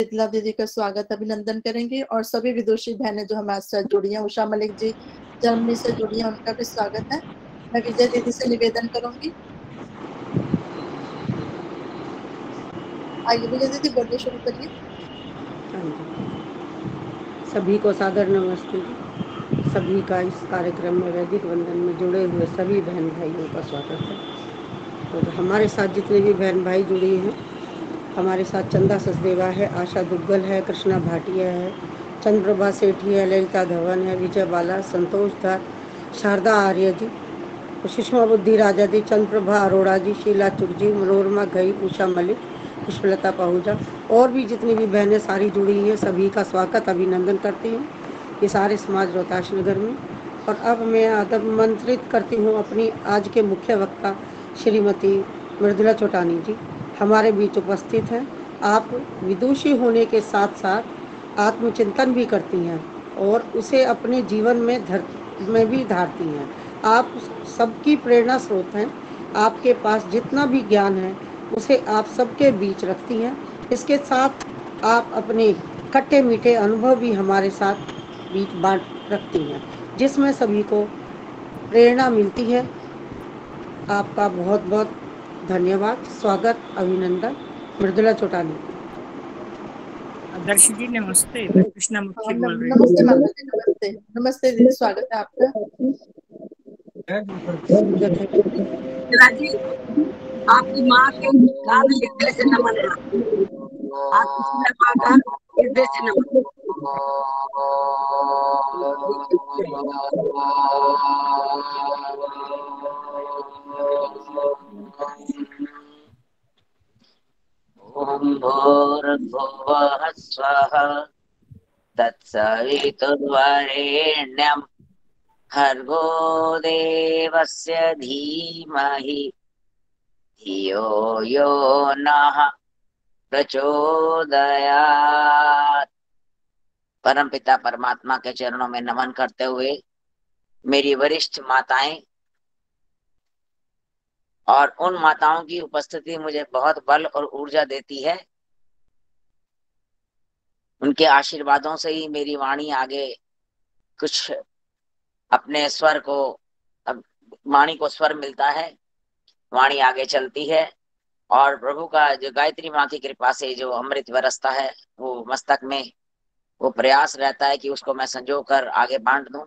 शीतला दीदी का स्वागत अभिनंदन करेंगे और सभी विदुषी बहनें जो हमारे साथ जुड़ी हैं, उषा मलिक जी जर्मनी से जुड़ी हैं, उनका भी स्वागत है। मैं विजय दीदी से निवेदन करूंगी। आइए विजय दीदी बोलिए, शुरू करिए। सभी को सादर नमस्ते। सभी का इस कार्यक्रम में वैदिक वंदन में जुड़े हुए सभी बहन भाइयों का स्वागत है। और हमारे साथ जितने भी बहन भाई जुड़ी हैं, हमारे साथ चंदा सचदेवा है, आशा दुग्गल है, कृष्णा भाटिया है, चंद्रप्रभा सेठी है, ललिता धवन है, विजय बाला, संतोष धर, शारदा आर्य जी, सुषमा बुद्धि राजा जी, चंद्रप्रभा अरोड़ा जी, शीला चुग जी, मनोरमा घई, उषा मलिक, पुष्पलता पहूजा और भी जितनी भी बहनें सारी जुड़ी हैं, सभी का स्वागत अभिनंदन करती हूँ ये सारे समाज रोहताश नगर में। और अब मैं आमंत्रित करती हूँ अपनी आज के मुख्य वक्ता श्रीमती मृदुला चौटानी जी हमारे बीच उपस्थित हैं। आप विदुषी होने के साथ साथ आत्मचिंतन भी करती हैं और उसे अपने जीवन में भी धारती हैं। आप सबकी प्रेरणा स्रोत हैं। आपके पास जितना भी ज्ञान है उसे आप सबके बीच रखती हैं। इसके साथ आप अपने खट्टे मीठे अनुभव भी हमारे साथ बीच बांट रखती हैं, जिसमें सभी को प्रेरणा मिलती है। आपका बहुत बहुत धन्यवाद, स्वागत, अभिनंदन। मृदुला चौटानी। दर्शी जी नमस्ते, मैं कृष्णा मुखी बोल रही हूँ। नमस्ते माता जी, नमस्ते। नमस्ते दीदी, स्वागत है आपका। जी आपकी माँ के कान हृदय से नमन है, आपकी लगाकर हृदय से नमन। ओम भूर्भुवः स्वः तत्सवितुर्वरेण्यं भर्गो देवस्य धीमहि धियो यो नः प्रचोदयात्। परमपिता परमात्मा के चरणों में नमन करते हुए मेरी वरिष्ठ माताएं और उन माताओं की उपस्थिति मुझे बहुत बल और ऊर्जा देती है। उनके आशीर्वादों से ही मेरी वाणी आगे कुछ अपने स्वर को, अब वाणी को स्वर मिलता है, वाणी आगे चलती है। और प्रभु का जो गायत्री माँ की कृपा से जो अमृत बरसता है वो मस्तक में, वो प्रयास रहता है कि उसको मैं संजो कर आगे बांट दूं।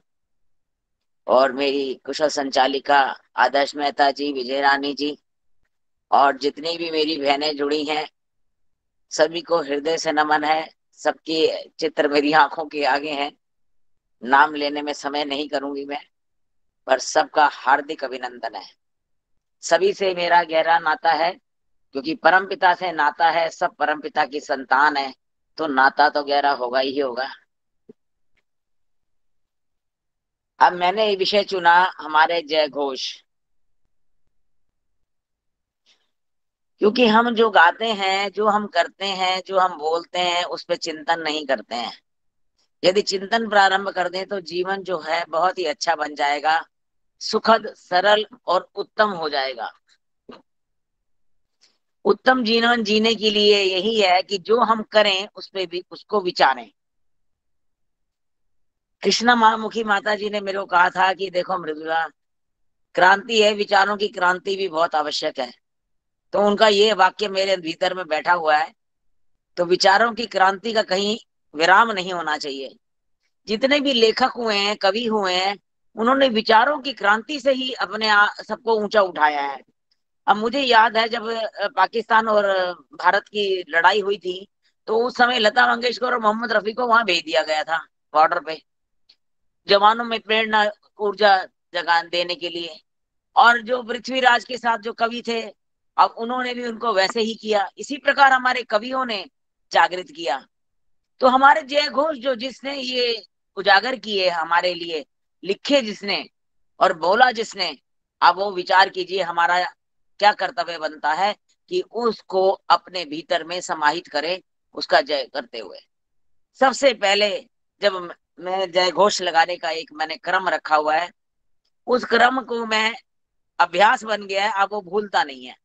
और मेरी कुशल संचालिका आदर्श मेहता जी, विजय रानी जी और जितनी भी मेरी बहनें जुड़ी हैं, सभी को हृदय से नमन है। सबकी चित्र मेरी आंखों के आगे हैं, नाम लेने में समय नहीं करूंगी मैं, पर सबका हार्दिक अभिनंदन है। सभी से मेरा गहरा नाता है, क्योंकि परमपिता से नाता है, सब परमपिता की संतान है, तो नाता तो गहरा होगा ही होगा। अब मैंने ये विषय चुना, हमारे जय घोष, क्योंकि हम जो गाते हैं, जो हम करते हैं, जो हम बोलते हैं, उस पर चिंतन नहीं करते हैं। यदि चिंतन प्रारंभ कर दें तो जीवन जो है बहुत ही अच्छा बन जाएगा, सुखद, सरल और उत्तम हो जाएगा। उत्तम जीवन जीने के लिए यही है कि जो हम करें उस पे भी उसको विचारें। कृष्णा महामुखी माता जी ने मेरे को कहा था कि देखो मृदुला, क्रांति है, विचारों की क्रांति भी बहुत आवश्यक है। तो उनका ये वाक्य मेरे भीतर में बैठा हुआ है। तो विचारों की क्रांति का कहीं विराम नहीं होना चाहिए। जितने भी लेखक हुए हैं, कवि हुए हैं, उन्होंने विचारों की क्रांति से ही अपने सबको ऊंचा उठाया है। अब मुझे याद है जब पाकिस्तान और भारत की लड़ाई हुई थी, तो उस समय लता मंगेशकर और मोहम्मद रफी को वहां भेज दिया गया था बॉर्डर पे, जवानों में प्रेरणा, ऊर्जा जगा देने के लिए। और जो पृथ्वीराज के साथ जो कवि थे, अब उन्होंने भी उनको वैसे ही किया। इसी प्रकार हमारे कवियों ने जागृत किया। तो हमारे जय घोष जो जिसने ये उजागर किए हमारे लिए, लिखे जिसने और बोला जिसने, अब वो विचार कीजिए हमारा क्या कर्तव्य बनता है कि उसको अपने भीतर में समाहित करें, उसका जय करते हुए। सबसे पहले जब मैं जय घोष लगाने का एक मैंने क्रम रखा हुआ है, उस क्रम को मैं अभ्यास बन गया है, अब वो भूलता नहीं है।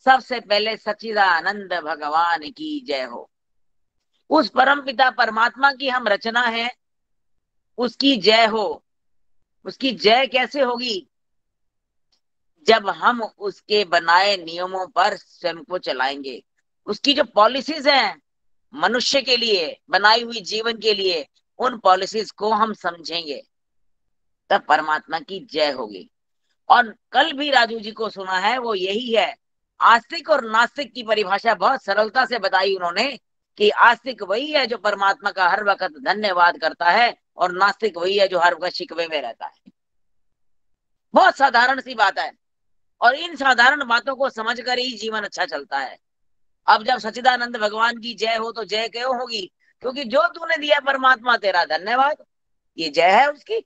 सबसे पहले सच्चिदानंद भगवान की जय हो। उस परम पिता परमात्मा की हम रचना है, उसकी जय हो। उसकी जय कैसे होगी? जब हम उसके बनाए नियमों पर स्वयं को चलाएंगे। उसकी जो पॉलिसीज हैं मनुष्य के लिए बनाई हुई जीवन के लिए, उन पॉलिसीज को हम समझेंगे, तब परमात्मा की जय होगी। और कल भी राजू जी को सुना है, वो यही है। आस्तिक और नास्तिक की परिभाषा बहुत सरलता से बताई उन्होंने कि आस्तिक वही है जो परमात्मा का हर वक्त धन्यवाद करता है, और नास्तिक वही है जो हर वक्त शिकवे में रहता है। बहुत साधारण सी बात है, और इन साधारण बातों को समझकर ही जीवन अच्छा चलता है। अब जब सच्चिदानंद भगवान की जय हो तो जय क्यों होगी? क्योंकि जो तूने दिया परमात्मा तेरा धन्यवाद, ये जय है उसकी।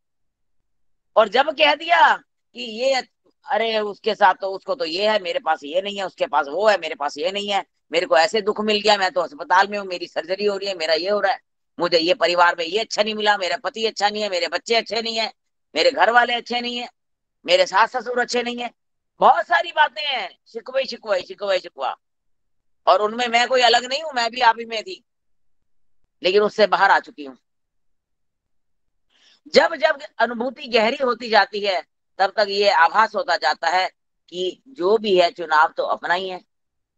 और जब कह दिया कि ये अरे उसके साथ तो उसको तो ये है, मेरे पास ये नहीं है, उसके पास वो है, मेरे पास ये नहीं है, मेरे को ऐसे दुख मिल गया, मैं तो अस्पताल में हूँ, मेरी सर्जरी हो रही है, मेरा ये हो रहा है, मुझे ये परिवार में ये अच्छा नहीं मिला, मेरा पति अच्छा नहीं है, मेरे बच्चे अच्छे नहीं है, मेरे घर वाले अच्छे नहीं है, मेरे सास ससुर अच्छे नहीं है, बहुत सारी बातें हैं, शिकवे शिकवा शिकवे शिकवा। और उनमें मैं कोई अलग नहीं हूं, मैं भी आप ही में थी, लेकिन उससे बाहर आ चुकी हूँ। जब जब अनुभूति गहरी होती जाती है, तब तक ये आभास होता जाता है कि जो भी है चुनाव तो अपना ही है।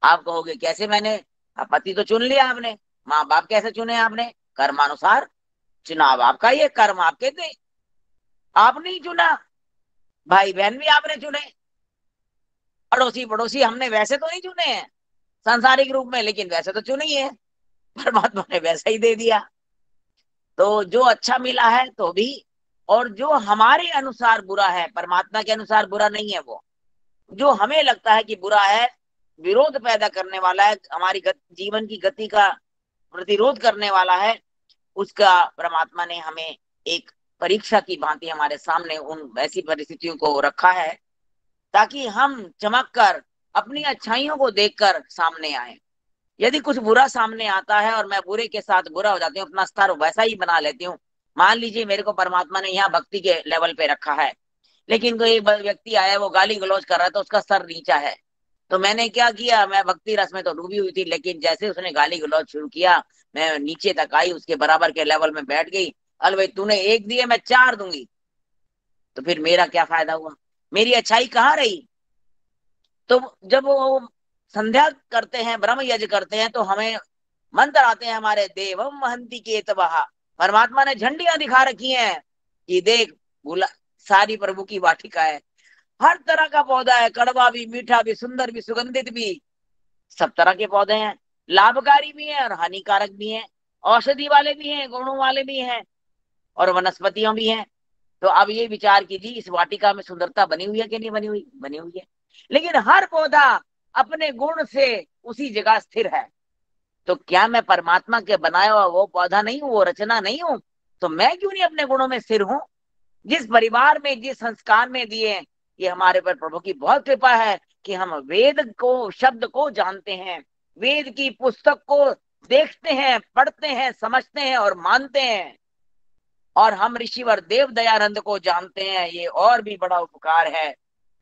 आप कहोगे कैसे? मैंने पति तो चुन लिया आपने, माँ बाप कैसे चुने आपने? कर्मानुसार चुनाव आपका, ये कर्म आपके थे, आपने ही चुना। भाई बहन भी आपने चुने, अड़ोसी पड़ोसी हमने वैसे तो नहीं चुने हैं सांसारिक रूप में, लेकिन वैसे तो चुने ही है, परमात्मा ने वैसा ही दे दिया। तो जो अच्छा मिला है तो भी, और जो हमारे अनुसार बुरा है, परमात्मा के अनुसार बुरा नहीं है, वो जो हमें लगता है कि बुरा है, विरोध पैदा करने वाला है, हमारी जीवन की गति का प्रतिरोध करने वाला है, उसका परमात्मा ने हमें एक परीक्षा की भांति हमारे सामने उन ऐसी परिस्थितियों को रखा है, ताकि हम चमक कर अपनी अच्छाइयों को देखकर सामने आए। यदि कुछ बुरा सामने आता है और मैं बुरे के साथ बुरा हो जाती हूँ, अपना स्तर वैसा ही बना लेती हूँ। मान लीजिए मेरे को परमात्मा ने यहाँ भक्ति के लेवल पे रखा है, लेकिन कोई व्यक्ति आया, वो गाली गलौज कर रहा है, तो उसका स्तर नीचा है। तो मैंने क्या किया, मैं भक्ति रस में तो डूबी हुई थी, लेकिन जैसे उसने गाली गलौज शुरू किया, मैं नीचे तक आई, उसके बराबर के लेवल में बैठ गई। अल भाई तूने एक दिए, मैं 4 दूंगी, तो फिर मेरा क्या फायदा हुआ? मेरी अच्छाई कहाँ रही? तो जब वो संध्या करते हैं, ब्रह्म यज्ञ करते हैं, तो हमें मंत्र आते हैं हमारे, देवम महंती केतवहा। परमात्मा ने झंडियां दिखा रखी हैं कि देख भूला, सारी प्रभु की वाटिका है, हर तरह का पौधा है, कड़वा भी, मीठा भी, सुंदर भी, सुगंधित भी, सब तरह के पौधे हैं, लाभकारी भी हैं और हानिकारक भी हैं, औषधि वाले भी हैं, गुणों वाले भी हैं, और वनस्पतियां भी हैं। तो अब ये विचार कीजिए, इस वाटिका में सुंदरता बनी हुई है कि नहीं बनी हुई? बनी हुई है, लेकिन हर पौधा अपने गुण से उसी जगह स्थिर है। तो क्या मैं परमात्मा के बनाया हुआ वो पौधा नहीं हूं, वो रचना नहीं हूं? तो मैं क्यों नहीं अपने गुणों में स्थिर हूं? जिस परिवार में, जिस संस्कार में दिए, ये हमारे पर प्रभु की बहुत कृपा है कि हम वेद को, शब्द को जानते हैं, वेद की पुस्तक को देखते हैं, पढ़ते हैं, समझते हैं और मानते हैं, और हम ऋषिवर देव दयानंद को जानते हैं, ये और भी बड़ा उपकार है।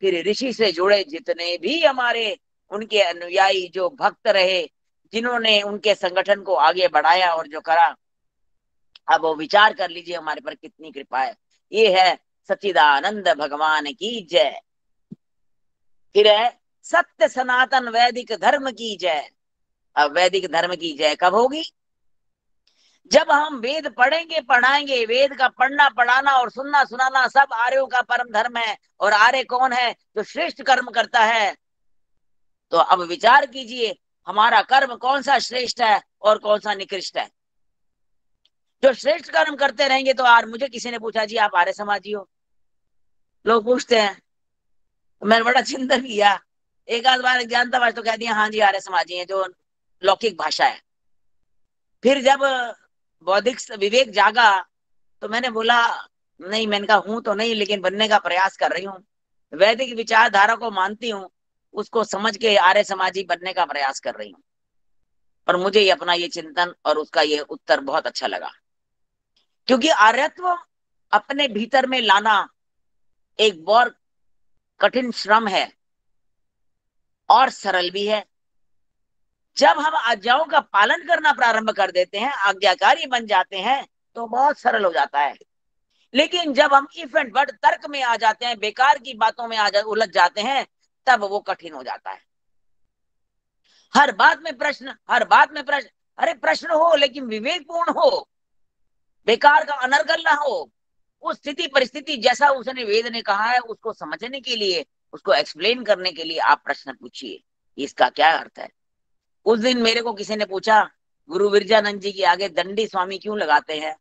फिर ऋषि से जुड़े जितने भी हमारे उनके अनुयायी जो भक्त रहे, जिन्होंने उनके संगठन को आगे बढ़ाया और जो करा, अब वो विचार कर लीजिए हमारे पर कितनी कृपा है। ये है सच्चिदानंद भगवान की जय। फिर है सत्य सनातन वैदिक धर्म की जय। अब वैदिक धर्म की जय कब होगी? जब हम वेद पढ़ेंगे, पढ़ाएंगे। वेद का पढ़ना, पढ़ाना और सुनना, सुनाना सब आर्यों का परम धर्म है। और आर्य कौन है? जो श्रेष्ठ कर्म करता है। तो अब विचार कीजिए, हमारा कर्म कौन सा श्रेष्ठ है और कौन सा निकृष्ट है? जो श्रेष्ठ कर्म करते रहेंगे, तो यार मुझे किसी ने पूछा, जी आप आर्य समाजी हो? लोग पूछते हैं, तो मैंने बड़ा चिंतन किया, एक आध बार जानता बार तो कह दिया हाँ जी आर्य समाजी है, जो लौकिक भाषा है। फिर जब बौद्धिक विवेक जागा, तो मैंने बोला नहीं, मैंने कहा हूं तो नहीं, लेकिन बनने का प्रयास कर रही हूँ। वैदिक विचारधारा को मानती हूँ, उसको समझ के आर्य समाजी बनने का प्रयास कर रही हूँ। और मुझे ये अपना ये चिंतन और उसका ये उत्तर बहुत अच्छा लगा, क्योंकि आर्यत्व अपने भीतर में लाना एक बहुत कठिन श्रम है और सरल भी है। जब हम आज्ञाओं का पालन करना प्रारंभ कर देते हैं, आज्ञाकारी बन जाते हैं, तो बहुत सरल हो जाता है। लेकिन जब हम इफ एंड बट तर्क में आ जाते हैं, बेकार की बातों में उलझ जाते हैं, तब वो कठिन हो जाता है। हर बात में प्रश्न, हर बात में प्रश्न। अरे प्रश्न हो लेकिन विवेकपूर्ण हो, बेकार का अनर्गल ना हो। उस स्थिति परिस्थिति जैसा उसने वेद ने कहा है, उसको समझने के लिए, उसको एक्सप्लेन करने के लिए आप प्रश्न पूछिए, इसका क्या अर्थ है। उस दिन मेरे को किसी ने पूछा, गुरु विरजानंद जी के आगे दंडी स्वामी क्यों लगाते हैं।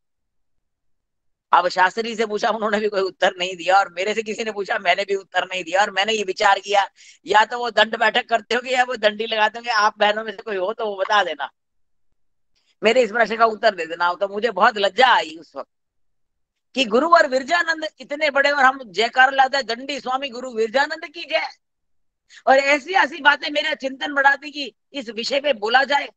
अब शास्त्री से पूछा, उन्होंने भी कोई उत्तर नहीं दिया, और मेरे से किसी ने पूछा, मैंने भी उत्तर नहीं दिया। और मैंने ये विचार किया, या तो वो दंड बैठक करते होंगे या वो दंडी लगाते होंगे। आप बहनों में से कोई हो तो वो बता देना, मेरे इस प्रश्न का उत्तर दे देना। तो मुझे बहुत लज्जा आई उस वक्त कि गुरु और विरजानंद इतने बड़े, और हम जयकार लाते हैं, दंडी स्वामी गुरु विरजानंद की जय। और ऐसी ऐसी बातें मेरा चिंतन बढ़ाती कि इस विषय पे बोला जाए,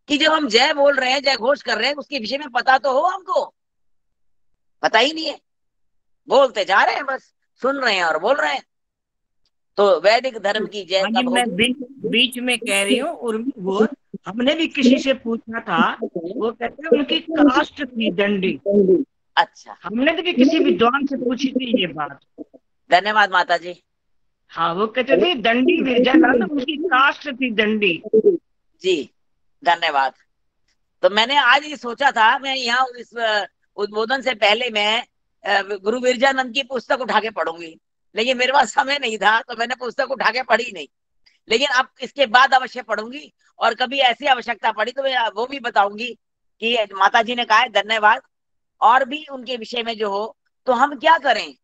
कि जब हम जय बोल रहे हैं, जय घोष कर रहे हैं, उसके विषय में पता तो हो हमको। पता ही नहीं है, बोलते जा रहे हैं, बस सुन रहे हैं और बोल रहे हैं। तो वैदिक धर्म की जय हाँ जी, कब मैं होगी? बीच में कह रही हूँ। और वो हमने भी किसी से पूछा था, वो कहते हैं उनकी कास्ट थी दंडी। अच्छा, हमने तो भी किसी विद्वान से पूछी थी ये बात। धन्यवाद माता जी। हाँ, वो कहते थे दंडी विरजानंद, उनकी कास्ट थी दंडी। जी धन्यवाद। तो मैंने आज ये सोचा था, मैं यहाँ इस उद्बोधन से पहले मैं गुरु विरजानंद की पुस्तक उठा के पढ़ूंगी, लेकिन मेरे पास समय नहीं था, तो मैंने पुस्तक उठा के पढ़ी नहीं। लेकिन अब इसके बाद अवश्य पढ़ूंगी, और कभी ऐसी आवश्यकता पड़ी तो मैं वो भी बताऊंगी कि माता जी ने कहा है। धन्यवाद। और भी उनके विषय में जो हो, तो हम क्या करें,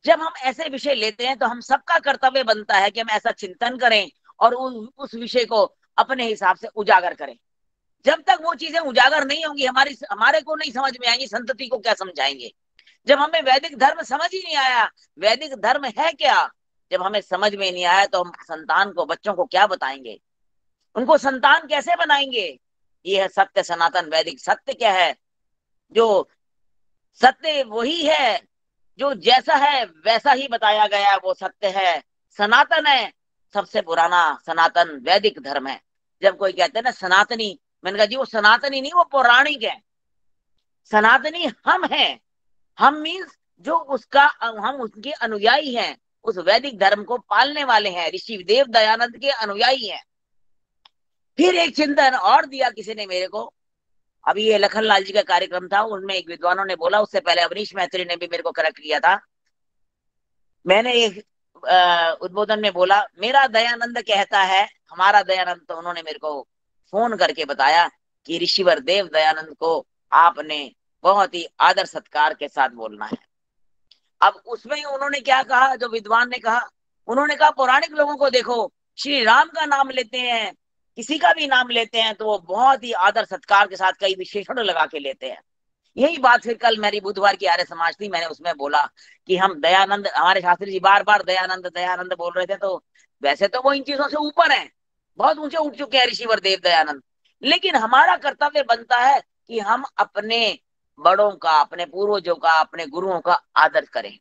जब हम ऐसे विषय लेते हैं तो हम सबका कर्तव्य बनता है कि हम ऐसा चिंतन करें और उस विषय को अपने हिसाब से उजागर करें। जब तक वो चीजें उजागर नहीं होंगी, हमारे को नहीं समझ में आएंगी, संतति को क्या समझाएंगे। जब हमें वैदिक धर्म समझ ही नहीं आया, वैदिक धर्म है क्या, जब हमें समझ में नहीं आया, तो हम संतान को, बच्चों को क्या बताएंगे, उनको संतान कैसे बनाएंगे। ये है सत्य सनातन वैदिक सत्य। क्या है? जो सत्य वही है जो जैसा है वैसा ही बताया गया, वो सत्य है, सनातन है। सबसे पुराना सनातन वैदिक धर्म है। जब कोई कहते हैं ना सनातनी, मैंने कहा जी वो सनातनी नहीं, वो पौराणिक है। सनातनी हम हैं। हम मीन्स जो उसका, हम उसके अनुयायी हैं, उस वैदिक धर्म को पालने वाले हैं, ऋषि देव दयानंद के अनुयायी हैं। फिर एक चिंतन और दिया किसी ने मेरे को, अभी ये लखनलाल जी का कार्यक्रम था, उनमें एक विद्वानों ने बोला, उससे पहले अवनीश मैत्री ने भी मेरे को करेक्ट किया था। मैंने एक उद्बोधन में बोला, मेरा दयानंद कहता है, हमारा दयानंद, तो उन्होंने मेरे को फोन करके बताया कि ऋषिवर देव दयानंद को आपने बहुत ही आदर सत्कार के साथ बोलना है। अब उसमें उन्होंने क्या कहा, जो विद्वान ने कहा, उन्होंने कहा पौराणिक लोगों को देखो, श्री राम का नाम लेते हैं, किसी का भी नाम लेते हैं, तो वो बहुत ही आदर सत्कार के साथ कई विशेषण लगा के लेते हैं। यही बात फिर कल मेरी बुधवार की आर्य समाज थी, मैंने उसमें बोला कि हम दयानंद, हमारे शास्त्री जी बार बार दयानंद दयानंद बोल रहे थे, तो वैसे तो वो इन चीजों से ऊपर हैं, बहुत ऊंचे उठ चुके हैं ऋषिवर देव दयानंद। लेकिन हमारा कर्तव्य बनता है कि हम अपने बड़ों का, अपने पूर्वजों का, अपने गुरुओं का आदर करें,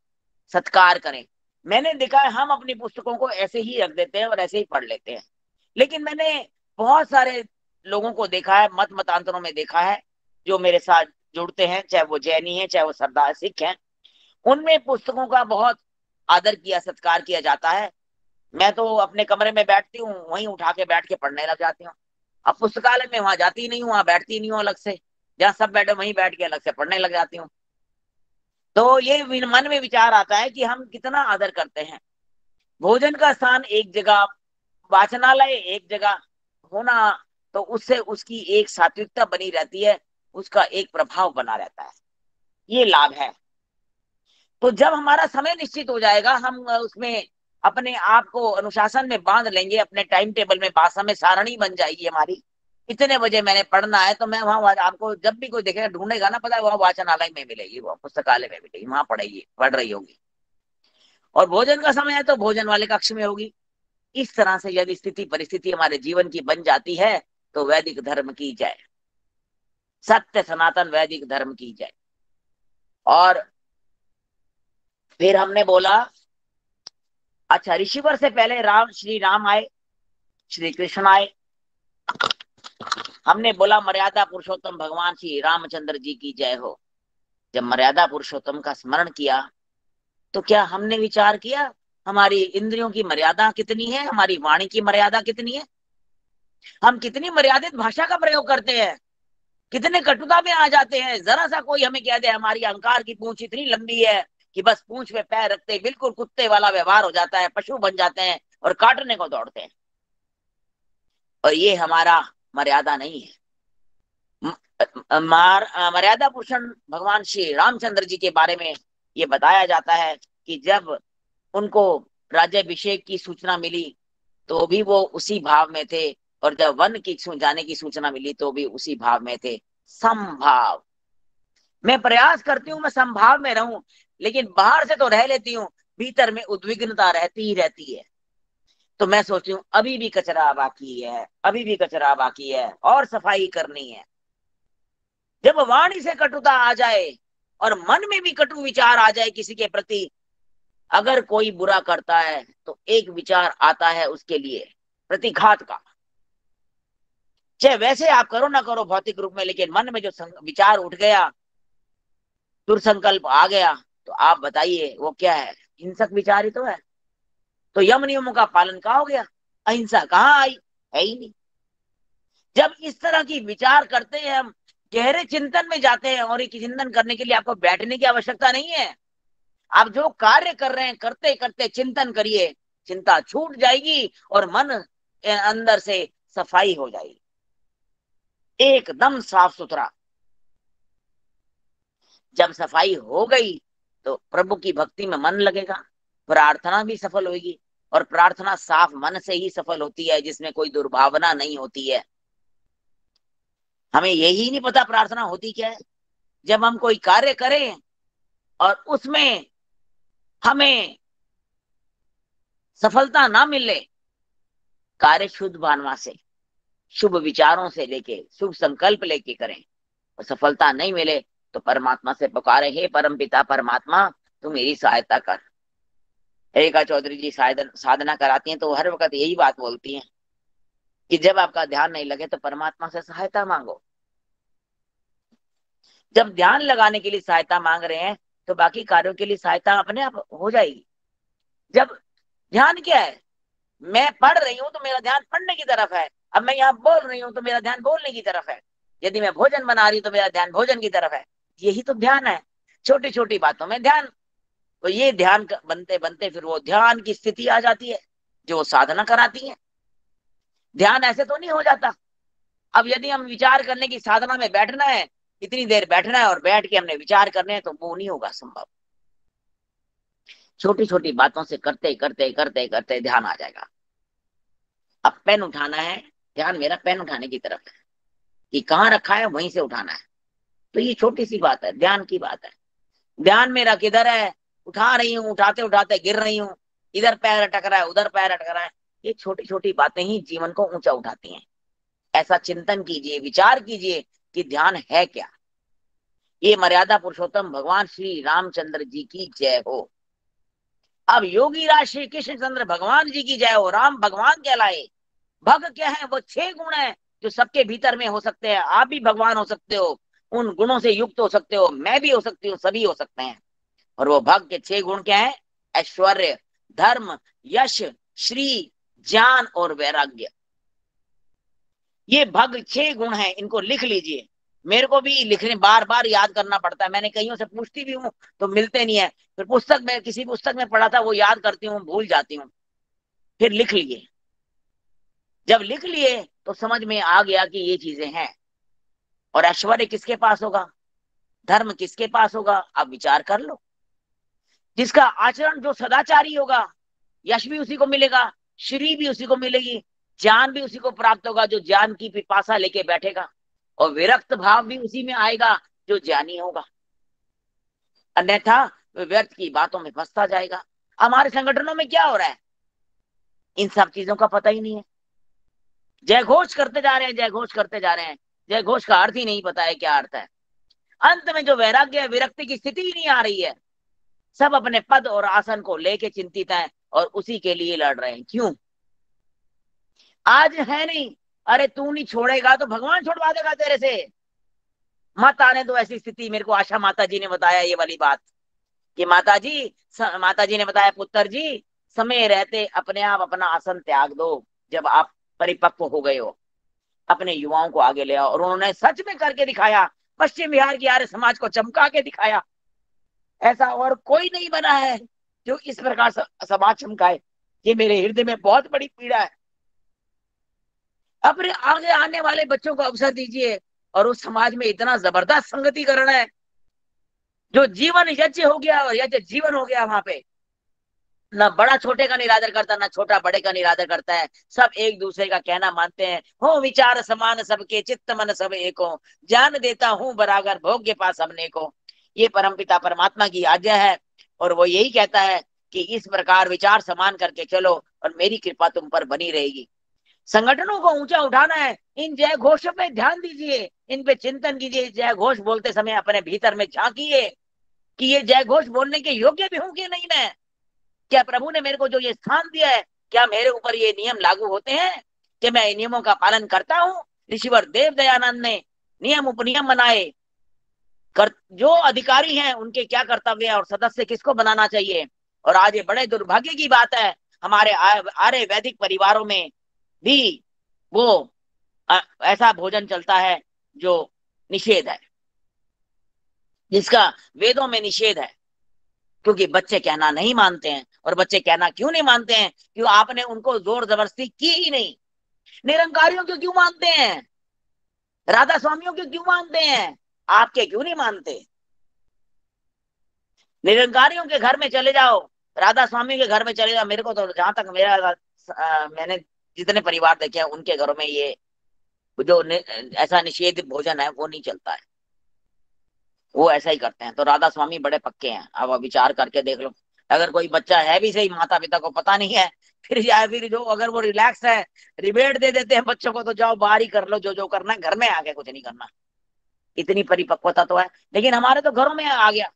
सत्कार करें। मैंने देखा है, हम अपनी पुस्तकों को ऐसे ही रख देते हैं और ऐसे ही पढ़ लेते हैं। लेकिन मैंने बहुत सारे लोगों को देखा है, मत मतांतरों में देखा है, जो मेरे साथ जुड़ते हैं, चाहे वो जैनी है, चाहे वो सरदार सिख हैं, उनमें पुस्तकों का बहुत आदर किया, सत्कार किया जाता है। मैं तो अपने कमरे में बैठती हूँ, वहीं उठा के बैठ के पढ़ने लग जाती हूँ। अब पुस्तकालय में वहां जाती नहीं हूँ, वहां बैठती नहीं हूँ अलग से, जहाँ सब बैठे वहीं बैठ के अलग से पढ़ने लग जाती हूँ। तो ये मन में विचार आता है कि हम कितना आदर करते हैं। भोजन का स्थान एक जगह, वाचनालय एक जगह होना, तो उससे उसकी एक सात्विकता बनी रहती है, उसका एक प्रभाव बना रहता है, ये लाभ है। तो जब हमारा समय निश्चित हो जाएगा, हम उसमें अपने आप को अनुशासन में बांध लेंगे, अपने टाइम टेबल में, भाषा में सारणी बन जाएगी हमारी, इतने बजे मैंने पढ़ना है, तो मैं वहां, आपको जब भी कोई देखेगा, ढूंढेगा ना, पता है वहां वाचनालय में मिलेगी, वो पुस्तकालय में मिलेगी, वहां पढ़ेगी, पढ़ रही होगी। और भोजन का समय है तो भोजन वाले कक्ष में होगी। इस तरह से यदि स्थिति परिस्थिति हमारे जीवन की बन जाती है, तो वैदिक धर्म की जय, सत्य सनातन वैदिक धर्म की जय। और फिर हमने बोला, अच्छा, ऋषिवर से पहले राम, श्री राम आए, श्री कृष्ण आए, हमने बोला मर्यादा पुरुषोत्तम भगवान श्री रामचंद्र जी की जय हो। जब मर्यादा पुरुषोत्तम का स्मरण किया तो क्या हमने विचार किया हमारी इंद्रियों की मर्यादा कितनी है, हमारी वाणी की मर्यादा कितनी है? हम कितनी मर्यादित भाषा का प्रयोग करते हैं, कितने कटुता में आ जाते हैं। जरा सा कोई हमें कह दे हमारी अहंकार की पूंछ इतनी लंबी है कि बस पूंछ पे पैर रखते बिल्कुल कुत्ते वाला व्यवहार हो जाता है, पशु बन जाते हैं और काटने को दौड़ते हैं। और ये हमारा मर्यादा नहीं है। मर्यादा पुरुषोत्तम भगवान श्री रामचंद्र जी के बारे में ये बताया जाता है कि जब उनको राज्याभिषेक की सूचना मिली तो भी वो उसी भाव में थे, और जब वन की जाने की सूचना मिली तो भी उसी भाव में थे। संभाव, मैं प्रयास करती हूँ मैं संभाव में रहूं, लेकिन बाहर से तो रह लेती हूँ, भीतर में उद्विग्नता रहती ही रहती है। तो मैं सोचती हूँ अभी भी कचरा बाकी है, अभी भी कचरा बाकी है और सफाई करनी है। जब वाणी से कटुता आ जाए और मन में भी कटु विचार आ जाए किसी के प्रति, अगर कोई बुरा करता है तो एक विचार आता है उसके लिए प्रतिघात का। चाहे वैसे आप करो ना करो भौतिक रूप में, लेकिन मन में जो विचार उठ गया, दुर्संकल्प आ गया, तो आप बताइए वो क्या है? हिंसक विचार ही तो है। तो यम नियमों का पालन कहाँ हो गया? अहिंसा कहाँ आई? है ही नहीं। जब इस तरह की विचार करते हैं हम, गहरे चिंतन में जाते हैं, और ये चिंतन करने के लिए आपको बैठने की आवश्यकता नहीं है। आप जो कार्य कर रहे हैं करते करते चिंतन करिए, चिंता छूट जाएगी और मन अंदर से सफाई हो जाएगी, एकदम साफ सुथरा। जब सफाई हो गई तो प्रभु की भक्ति में मन लगेगा, प्रार्थना भी सफल होगी, और प्रार्थना साफ मन से ही सफल होती है, जिसमें कोई दुर्भावना नहीं होती है। हमें यही नहीं पता प्रार्थना होती क्या है। जब हम कोई कार्य करें और उसमें हमें सफलता ना मिले, कार्य शुद्ध भावना से, शुभ विचारों से लेके, शुभ संकल्प लेके करें, और सफलता नहीं मिले तो परमात्मा से पुकारे, हे परम पिता परमात्मा तू मेरी सहायता कर। रेखा चौधरी जी साधना कराती हैं तो हर वक्त यही बात बोलती हैं कि जब आपका ध्यान नहीं लगे तो परमात्मा से सहायता मांगो। जब ध्यान लगाने के लिए सहायता मांग रहे हैं तो बाकी कार्यों के लिए सहायता अपने आप हो जाएगी। जब ध्यान क्या है, मैं पढ़ रही हूं तो मेरा ध्यान पढ़ने की तरफ है, अब मैं यहाँ बोल रही हूँ तो मेरा ध्यान बोलने की तरफ है, यदि मैं भोजन बना रही हूँ तो मेरा ध्यान भोजन की तरफ है। यही तो ध्यान है, छोटी छोटी बातों में ध्यान। तो ये ध्यान बनते बनते फिर वो ध्यान की स्थिति आ जाती है जो साधना कराती है। ध्यान ऐसे तो नहीं हो जाता। अब यदि हम विचार करने की साधना में बैठना है, इतनी देर बैठना है और बैठ के हमने विचार करने हैं, तो वो नहीं होगा संभव। छोटी छोटी बातों से करते करते करते करते ध्यान आ जाएगा। अब पेन उठाना है, ध्यान मेरा पेन उठाने की तरफ है कि कहाँ रखा है वहीं से उठाना है। तो ये छोटी सी बात है, ध्यान की बात है। ध्यान मेरा किधर है, उठा रही हूँ, उठाते उठाते गिर रही हूँ, इधर पैर अटक रहा है उधर पैर अटक रहा है। ये छोटी छोटी बातें ही जीवन को ऊंचा उठाती हैं। ऐसा चिंतन कीजिए, विचार कीजिए कि ध्यान है क्या। ये मर्यादा पुरुषोत्तम भगवान श्री रामचंद्र जी की जय हो। अब योगी राज श्री कृष्णचंद्र भगवान जी की जय हो। राम भगवान कहलाए। भग क्या है? वो 6 गुण है जो सबके भीतर में हो सकते हैं। आप भी भगवान हो सकते हो, उन गुणों से युक्त हो सकते हो, मैं भी हो सकती हूँ, सभी हो सकते हैं। और वो भग के 6 गुण क्या है? ऐश्वर्य, धर्म, यश, श्री, ज्ञान और वैराग्य। ये भग 6 गुण हैं, इनको लिख लीजिए। मेरे को भी लिखने बार बार याद करना पड़ता है, मैंने कईयों से पूछती भी हूँ तो मिलते नहीं है। फिर पुस्तक में, किसी पुस्तक में पढ़ा था वो याद करती हूँ, भूल जाती हूँ। फिर लिख लिए। जब लिख लिए तो समझ में आ गया कि ये चीजें हैं। और ऐश्वर्य किसके पास होगा, धर्म किसके पास होगा, आप विचार कर लो। जिसका आचरण जो सदाचारी होगा, यश भी उसी को मिलेगा, श्री भी उसी को मिलेगी, ज्ञान भी उसी को प्राप्त होगा जो ज्ञान की पिपासा लेके बैठेगा, और विरक्त भाव भी उसी में आएगा जो ज्ञानी होगा। अन्यथा वे व्यर्थ की बातों में फंसता जाएगा। हमारे संगठनों में क्या हो रहा है, इन सब चीजों का पता ही नहीं है। जय घोष करते जा रहे हैं, जय घोष करते जा रहे हैं, जय घोष का अर्थ ही नहीं पता है क्या अर्थ है। अंत में जो वैराग्य विरक्ति की स्थिति ही नहीं आ रही है। सब अपने पद और आसन को लेके चिंतित हैं और उसी के लिए लड़ रहे हैं। क्यों? आज है नहीं, अरे तू नहीं छोड़ेगा तो भगवान छोड़वा देगा तेरे से। मत आने दो ऐसी स्थिति। मेरे को आशा माता जी ने बताया ये वाली बात कि माता जी ने बताया, पुत्र जी समय रहते अपने आप अपना आसन त्याग दो। जब आप परिपक्व हो गए हो अपने युवाओं को आगे ले आओ। और उन्होंने सच में करके दिखाया, पश्चिम बिहार की आर्य समाज को चमका के दिखाया। ऐसा और कोई नहीं बना है जो इस प्रकार समाज चमकाए। ये मेरे हृदय में बहुत बड़ी पीड़ा है। अपने आगे आने वाले बच्चों को अवसर दीजिए। और उस समाज में इतना जबरदस्त संगतिकरण है, जो जीवन यज्ञ हो गया और यज्ञ जीवन हो गया। वहां पे ना बड़ा छोटे का निरादर करता, ना छोटा बड़े का निरादर करता है। सब एक दूसरे का कहना मानते हैं। हो विचार समान सबके, चित्त मन सब एक हो, जान देता हूँ बराबर भोग्य पास हमने को। ये परमपिता परमात्मा की आज्ञा है। और वो यही कहता है कि इस प्रकार विचार समान करके चलो और मेरी कृपा तुम पर बनी रहेगी। संगठनों को ऊंचा उठाना है। इन जय घोषों पे ध्यान दीजिए, इन पे चिंतन कीजिए। जय घोष बोलते समय अपने भीतर में झांकिए कि ये जय घोष बोलने के योग्य भी हूं कि नहीं मैं। क्या प्रभु ने मेरे को जो ये स्थान दिया है, क्या मेरे ऊपर ये नियम लागू होते हैं कि मैं इन नियमों का पालन करता हूँ। ऋषिवर देव दयानंद ने नियम उपनियम बनाए। जो अधिकारी हैं उनके क्या कर्तव्य है और सदस्य किसको बनाना चाहिए। और आज ये बड़े दुर्भाग्य की बात है, हमारे आर्य वैदिक परिवारों में भी वो ऐसा भोजन चलता है जो निषेध है, जिसका वेदों में निषेध है। क्योंकि बच्चे कहना नहीं मानते हैं। और बच्चे कहना क्यों नहीं मानते हैं? क्यों आपने उनको जोर जबरदस्ती की ही नहीं। निरंकारियों को क्यों मानते हैं? राधा स्वामियों को क्यों मानते हैं? आपके क्यों नहीं मानते? निरंकारियों के घर में चले जाओ, राधा स्वामी के घर में चले जाओ। मेरे को तो जहां तक मैंने जितने परिवार देखे हैं उनके घरों में ये जो ऐसा निषेध भोजन है वो नहीं चलता है। वो ऐसा ही करते हैं। तो राधा स्वामी बड़े पक्के हैं। अब विचार करके देख लो, अगर कोई बच्चा है भी सही, माता पिता को पता नहीं है, फिर या फिर जो अगर वो रिलैक्स है, रिबेट दे देते हैं बच्चों को, तो जाओ बाहर ही कर लो जो जो करना है, घर में आके कुछ नहीं करना। इतनी परिपक्वता तो है, लेकिन हमारे तो घरों में आ गया।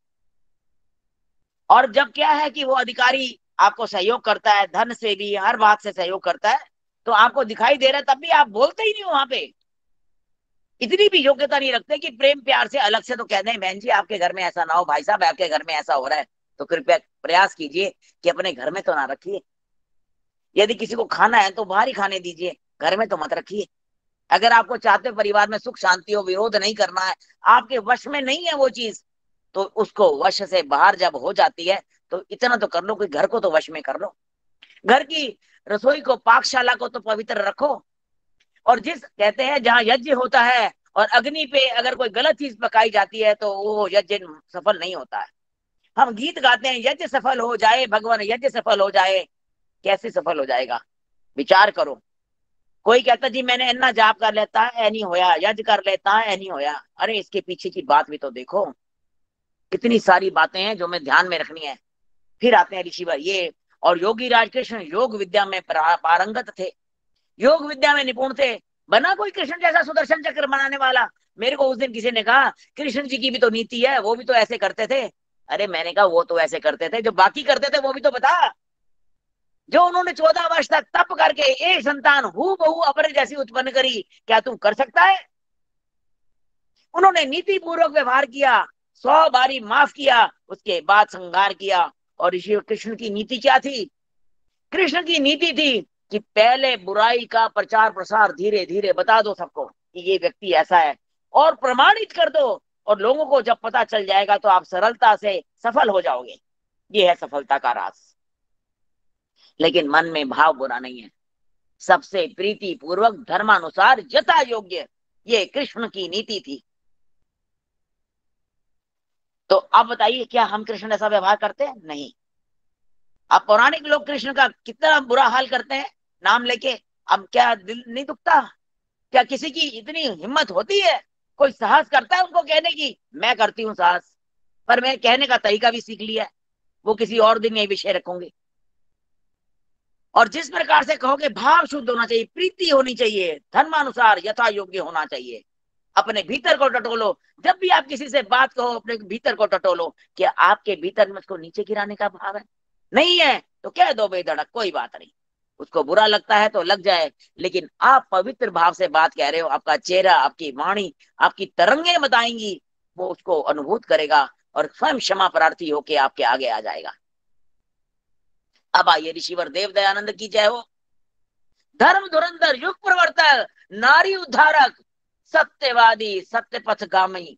और जब क्या है कि वो अधिकारी आपको सहयोग करता है, धन से भी हर बात से सहयोग करता है, तो आपको दिखाई दे रहा है, तब भी आप बोलते ही नहीं हो। वहां पे इतनी भी योग्यता नहीं रखते कि प्रेम प्यार से अलग से तो कह दें, बहन जी आपके घर में ऐसा ना हो, भाई साहब आपके घर में ऐसा हो रहा है, तो कृपया प्रयास कीजिए कि अपने घर में तो ना रखिए। यदि किसी को खाना है तो बाहर ही खाने दीजिए, घर में तो मत रखिए। अगर आपको चाहते परिवार में सुख शांति हो, विरोध नहीं करना है, आपके वश में नहीं है वो चीज, तो उसको वश से बाहर जब हो जाती है तो इतना तो कर लो कि घर को तो वश में कर लो। घर की रसोई को, पाकशाला को तो पवित्र रखो। और जिस कहते हैं जहाँ यज्ञ होता है और अग्नि पे अगर कोई गलत चीज पकाई जाती है तो वो यज्ञ सफल नहीं होता है। हम गीत गाते हैं यज्ञ सफल हो जाए, भगवान यज्ञ सफल हो जाए। कैसे सफल हो जाएगा? विचार करो। कोई कहता जी मैंने इतना जाप कर लेता है, नहीं होया, यज्ञ कर लेता है, नहीं होया। अरे इसके पीछे की बात भी तो देखो। कितनी सारी बातें हैं जो हमें ध्यान में रखनी है। फिर आते हैं ऋषिवर ये। और योगी राजकृष्ण योग विद्या में पारंगत थे, योग विद्या में निपुण थे। बना कोई कृष्ण जैसा सुदर्शन चक्र बनाने वाला। मेरे को उस दिन किसी ने कहा कृष्ण जी की भी तो नीति है, वो भी तो ऐसे करते थे। अरे मैंने कहा वो तो ऐसे करते थे, जो बाकी करते थे वो भी तो बता। जो उन्होंने 14 वर्ष तक तप करके एक संतान हूबहू अपने जैसी उत्पन्न करी, क्या तू कर सकता है? उन्होंने नीति पूर्वक व्यवहार किया, 100 बारी माफ किया, उसके बाद संहार किया। और ऋषि कृष्ण की नीति क्या थी? कृष्ण की नीति थी कि पहले बुराई का प्रचार प्रसार धीरे धीरे बता दो सबको कि ये व्यक्ति ऐसा है, और प्रमाणित कर दो। और लोगों को जब पता चल जाएगा तो आप सरलता से सफल हो जाओगे। ये है सफलता का राज। लेकिन मन में भाव बुरा नहीं है, सबसे प्रीति पूर्वक धर्मानुसार यथा योग्य, ये कृष्ण की नीति थी। तो अब बताइए क्या हम कृष्ण ऐसा व्यवहार करते हैं? नहीं। अब पौराणिक लोग कृष्ण का कितना बुरा हाल करते हैं नाम लेके। अब क्या दिल नहीं दुखता? क्या किसी की इतनी हिम्मत होती है? कोई साहस करता है उनको कहने की? मैं करती हूँ साहस, पर मैं कहने का तरीका भी सीख लिया है, वो किसी और दिन ये विषय रखूंगी। और जिस प्रकार से कहोगे भाव शुद्ध होना चाहिए, प्रीति होनी चाहिए, धर्मानुसार यथा योग्य होना चाहिए। अपने भीतर को टटोलो। जब भी आप किसी से बात कहो अपने भीतर को टटोलो, क्या आपके भीतर में उसको नीचे गिराने का भाव है? नहीं है तो कह दो बेधड़क, कोई बात नहीं, उसको बुरा लगता है तो लग जाए, लेकिन आप पवित्र भाव से बात कह रहे हो, आपका चेहरा, आपकी वाणी, आपकी तरंगे बताएंगी, वो उसको अनुभूत करेगा और स्वयं क्षमा प्रार्थी होके आपके आगे आ जाएगा। अब आइए, ऋषिवर देव दयानंद की जय हो। धर्म धुरंधर, युग प्रवर्तक, नारी उद्धारक, सत्यवादी, सत्य पथगामी,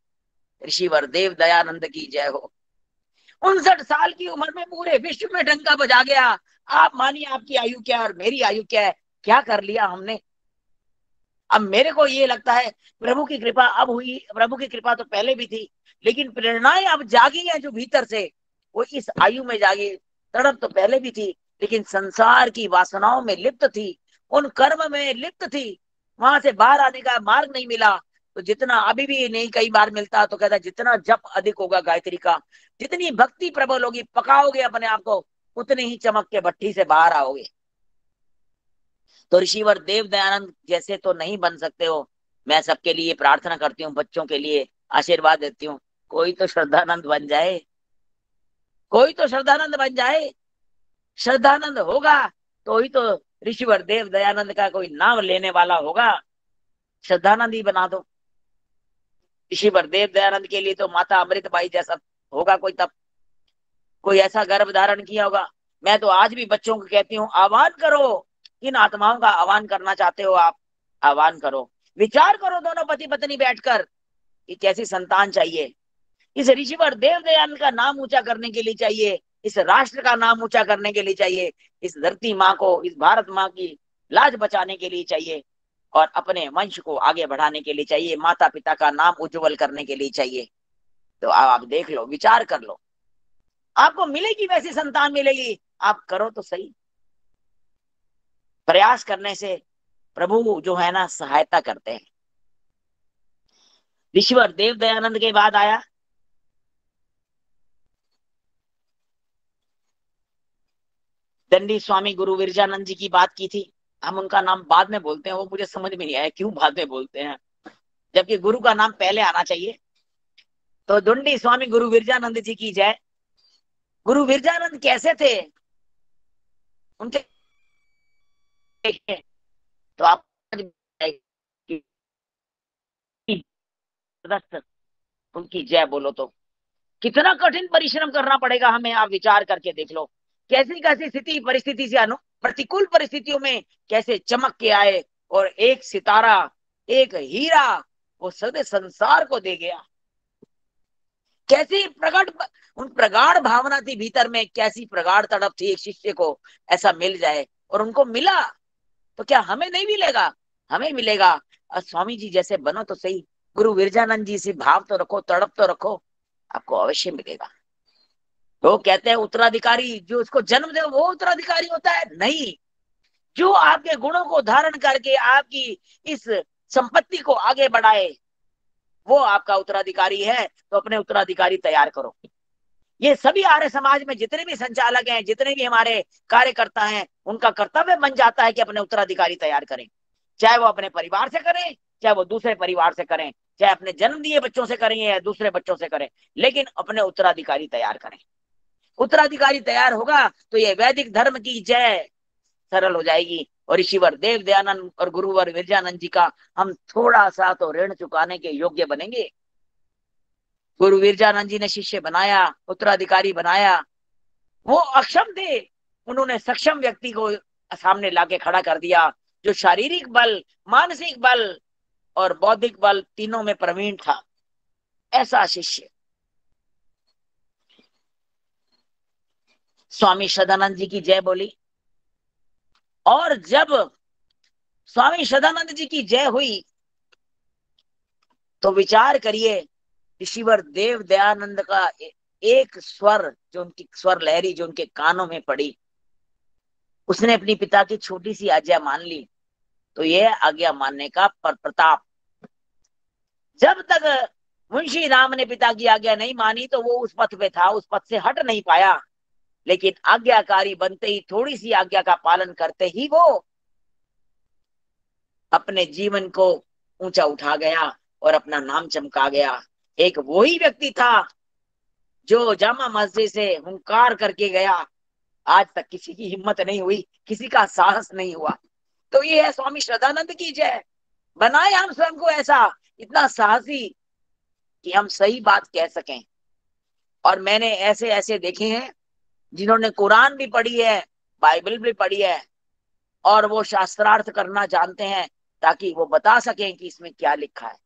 ऋषिवर देव दयानंद की जय हो। 59 साल की उम्र में पूरे विश्व में डंका बजा गया। आप मानिए आपकी आयु क्या है और मेरी आयु क्या है, क्या कर लिया हमने। अब मेरे को ये लगता है प्रभु की कृपा अब हुई, प्रभु की कृपा तो पहले भी थी, लेकिन प्रेरणाएं अब जागी हैं जो भीतर से, वो इस आयु में जागी। तड़प तो पहले भी थी, लेकिन संसार की वासनाओं में लिप्त थी, उन कर्म में लिप्त थी, वहां से बाहर आने का मार्ग नहीं मिला। तो जितना अभी भी नहीं कई बार मिलता, तो कहता जितना जप अधिक होगा गायत्री का, जितनी भक्ति प्रबल होगी, पकाओगे अपने आप को, उतनी ही चमक के भट्टी से बाहर आओगे। तो ऋषिवर देव दयानंद जैसे तो नहीं बन सकते हो। मैं सबके लिए प्रार्थना करती हूँ, बच्चों के लिए आशीर्वाद देती हूँ, कोई तो श्रद्धानंद बन जाए, कोई तो श्रद्धानंद बन जाए। श्रद्धानंद होगा तो ही तो ऋषिवर देव दयानंद का कोई नाम लेने वाला होगा। श्रद्धानंद ही बना दो। ऋषिवर देव दयानंद के लिए तो माता अमृतबाई जैसा होगा कोई, तब कोई ऐसा गर्भ धारण किया होगा। मैं तो आज भी बच्चों को कहती हूँ, आह्वान करो, किन आत्माओं का आह्वान करना चाहते हो आप, आह्वान करो, विचार करो दोनों पति पत्नी बैठकर कि कैसी संतान चाहिए। इस ऋषिवर देव दयानंद का नाम ऊंचा करने के लिए चाहिए, इस राष्ट्र का नाम ऊंचा करने के लिए चाहिए, इस धरती माँ को, इस भारत माँ की लाज बचाने के लिए चाहिए, और अपने वंश को आगे बढ़ाने के लिए चाहिए, माता पिता का नाम उज्जवल करने के लिए चाहिए। तो आप देख लो, विचार कर लो, आपको मिलेगी वैसी संतान मिलेगी। आप करो तो सही। प्रयास करने से प्रभु जो है ना सहायता करते हैं। ऋषिवर देव दयानंद के बाद आया दंडी स्वामी गुरु विरजानंद जी की बात की थी। हम उनका नाम बाद में बोलते हैं, वो मुझे समझ में नहीं आया क्यों बाद में बोलते हैं, जबकि गुरु का नाम पहले आना चाहिए। तो दंडी स्वामी गुरु विरजानंद जी की जय। गुरु विरजानंद कैसे थे, उनके तो आप उनकी जय बोलो तो कितना कठिन परिश्रम करना पड़ेगा हमें, आप विचार करके देख लो। कैसी कैसी स्थिति परिस्थिति से प्रतिकूल परिस्थितियों में कैसे चमक के आए, और एक सितारा, एक हीरा वो सदे संसार को दे गया। कैसी प्रगाढ़, उन प्रगाढ़ भावना थी भीतर में, कैसी प्रगाढ़ तड़प थी एक शिष्य को ऐसा मिल जाए, और उनको मिला। तो क्या हमें नहीं मिलेगा? हमें मिलेगा। स्वामी जी जैसे बनो तो सही, गुरु विरजानंद जी से भाव तो रखो, तड़प तो रखो, आपको अवश्य मिलेगा। तो कहते हैं उत्तराधिकारी जो उसको जन्म दे वो उत्तराधिकारी होता है? नहीं, जो आपके गुणों को धारण करके आपकी इस संपत्ति को आगे बढ़ाए वो आपका उत्तराधिकारी है। तो अपने उत्तराधिकारी तैयार करो। ये सभी आर्य समाज में जितने भी संचालक हैं, जितने भी हमारे कार्यकर्ता हैं, उनका कर्तव्य बन जाता है कि अपने उत्तराधिकारी तैयार करें। चाहे वो अपने परिवार से करें, चाहे वो दूसरे परिवार से करें, चाहे अपने जन्म दिए बच्चों से करें या दूसरे बच्चों से करें, लेकिन अपने उत्तराधिकारी तैयार करें। उत्तराधिकारी तैयार होगा तो ये वैदिक धर्म की जय सरल हो जाएगी। और ऋषिवर देव दयानंद और गुरुवर विरजानंद जी का हम थोड़ा सा तो ऋण चुकाने के योग्य बनेंगे। गुरु विरजानंद जी ने शिष्य बनाया, उत्तराधिकारी बनाया, वो अक्षम थे, उन्होंने सक्षम व्यक्ति को सामने लाके खड़ा कर दिया, जो शारीरिक बल, मानसिक बल और बौद्धिक बल तीनों में प्रवीण था। ऐसा शिष्य स्वामी सदानंद जी की जय बोली। और जब स्वामी सदानंद जी की जय हुई तो विचार करिए, ऋषिवर देव दयानंद का एक स्वर, जो उनकी स्वर लहरी जो उनके कानों में पड़ी, उसने अपनी पिता की छोटी सी आज्ञा मान ली। तो यह आज्ञा मानने का प्रताप, जब तक मुंशी राम ने पिता की आज्ञा नहीं मानी तो वो उस पथ पे था, उस पथ से हट नहीं पाया। लेकिन आज्ञाकारी बनते ही, थोड़ी सी आज्ञा का पालन करते ही वो अपने जीवन को ऊंचा उठा गया और अपना नाम चमका गया। एक वही व्यक्ति था जो जामा मस्जिद से हुंकार करके गया, आज तक किसी की हिम्मत नहीं हुई, किसी का साहस नहीं हुआ। तो ये है स्वामी श्रद्धानंद की जय। बनाए हम स्वयं को ऐसा इतना साहसी कि हम सही बात कह सकें। और मैंने ऐसे ऐसे देखे हैं जिन्होंने कुरान भी पढ़ी है, बाइबल भी पढ़ी है, और वो शास्त्रार्थ करना जानते हैं ताकि वो बता सकें कि इसमें क्या लिखा है।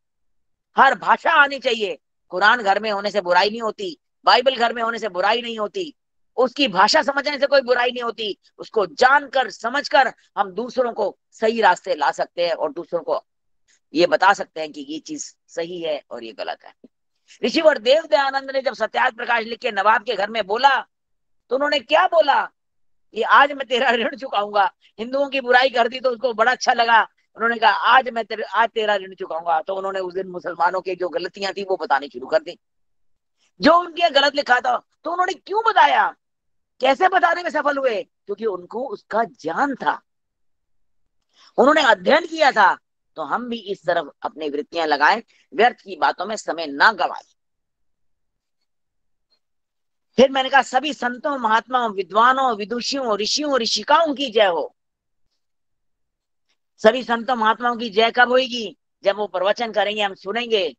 हर भाषा आनी चाहिए। कुरान घर में होने से बुराई नहीं होती, बाइबल घर में होने से बुराई नहीं होती, उसकी भाषा समझने से कोई बुराई नहीं होती। उसको जानकर समझकर हम दूसरों को सही रास्ते ला सकते हैं और दूसरों को ये बता सकते हैं कि ये चीज सही है और ये गलत है। ऋषिवर देव दयानंद ने जब सत्याग्रह प्रकाश लिख के नवाब के घर में बोला तो उन्होंने क्या बोला कि आज मैं तेरा ऋण चुकाऊंगा। हिंदुओं की बुराई कर दी तो उसको बड़ा अच्छा लगा। उन्होंने कहा आज तेरा ऋण चुकाऊंगा। तो उन्होंने उस दिन मुसलमानों की जो गलतियां थी वो बतानी शुरू कर दी, जो उनके गलत लिखा था। तो उन्होंने क्यों बताया, कैसे बताने में सफल हुए? क्योंकि उनको उसका ज्ञान था, उन्होंने अध्ययन किया था। तो हम भी इस तरफ अपनी वृत्तियां लगाएं, व्यर्थ की बातों में समय ना गवाएं। फिर मैंने कहा सभी संतों, महात्माओं, विद्वानों, विदुषियों, ऋषियों, ऋषिकाओं की जय हो। सभी संतों महात्माओं की जय कब होगी? जब वो प्रवचन करेंगे, हम सुनेंगे।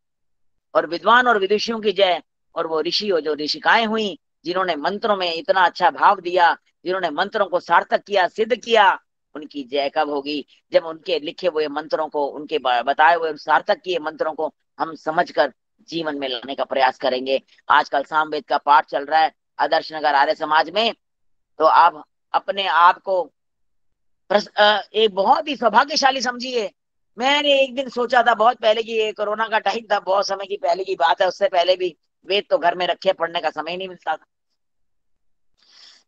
और विद्वान और विदुषियों की जय, और वो ऋषि हो जो ऋषिकाएं हुई, जिन्होंने मंत्रों में इतना अच्छा भाव दिया, जिन्होंने मंत्रों को सार्थक किया, सिद्ध किया, उनकी जय कब होगी? जब उनके लिखे हुए मंत्रों को, उनके बताए हुए सार्थक किए मंत्रों को हम समझकर जीवन में लाने का प्रयास करेंगे। आजकल सामवेद का पाठ चल रहा है आदर्श नगर आर्य समाज में। तो आप अपने आप को एक बहुत ही सौभाग्यशाली समझिए। मैंने एक दिन सोचा था बहुत पहले की, ये कोरोना का टाइम था, बहुत समय की पहले की बात है, उससे पहले भी वेद तो घर में रखे, पढ़ने का समय नहीं मिलता था।